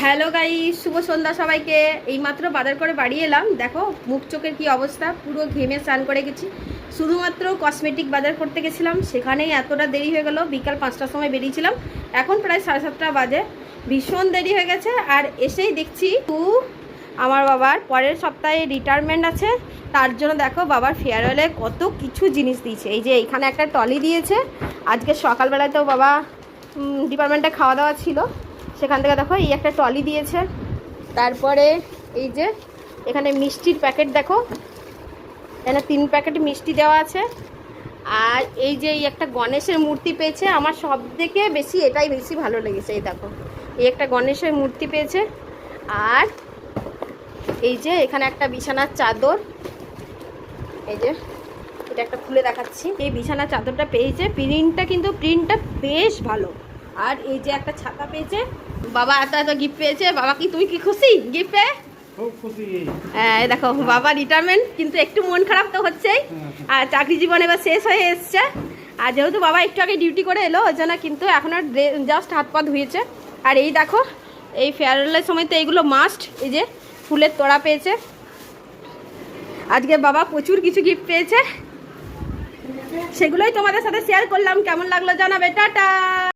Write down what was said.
Hello guys, শুভ সন্ধ্যা সবাইকে। এইমাত্র বাজার করে বাড়ি এলাম। দেখো মুখ চোখের কি অবস্থা, পুরো ঘেমে স্নান করে গেছি। শুধুমাত্র কসমেটিক বাজার করতে গেছিলাম, সেখানেই এতটা দেরি হয়ে গেল। বিকাল 5টার সময় বেরিয়েছিলাম, এখন প্রায় 7:30 বাজে। ভীষণ দেরি হয়ে গেছে। আর এসেই দেখছি আমার বাবার পরের সপ্তাহে রিটায়ারমেন্ট আছে, তার জন্য দেখো বাবার ফেয়ারওয়েলে কত কিছু জিনিস দিয়েছে। এই যে এইখানে একটা টলি দিয়েছে। আজকে সকালবেলাতেও বাবা ডিপার্টমেন্টে খাওয়া দাওয়া ছিল, সেখান থেকে দেখো এই একটা টলি দিয়েছে। তারপরে এই যে এখানে মিষ্টির প্যাকেট, দেখো এখানে 3 প্যাকেট মিষ্টি দেওয়া আছে। আর এই যে এই একটা গণেশের মূর্তি পেয়েছে, আমার সব থেকে বেশি এটাই বেশি ভালো লেগেছে। এই দেখো এই একটা গণেশের মূর্তি পেয়েছে। আর এই যে এখানে একটা বিছানার চাদর, এই যে এটা একটা খুলে দেখাচ্ছি। এই বিছানার চাদরটা পেয়েছে, প্রিন্টটা বেশ ভালো। আর এই যে একটা ছাতা পেয়েছে। বাবা এত গিফট পেয়েছে। বাবা তুমি কি খুশি গিফট পেয়ে? খুব খুশি। হ্যাঁ দেখো বাবা রিটায়ারমেন্ট, কিন্তু একটু মন খারাপ তো হচ্ছেই। আর চাকরি জীবন এবার শেষ হয়ে এসছে। আর যেহেতু বাবা একটু আগে ডিউটি করে এলো, ওই জন্য কিন্তু এখন আর জাস্ট হাত পা ধুয়েছে। আর এই দেখো এই ফেয়ারওয়েলের সময় তো এইগুলো মাস্ট। এই যে ফুলের তোড়া পেয়েছে। আজকে বাবা প্রচুর কিছু গিফট পেয়েছে, সেগুলোই তোমাদের সাথে শেয়ার করলাম। কেমন লাগলো জানাবে। টাটা।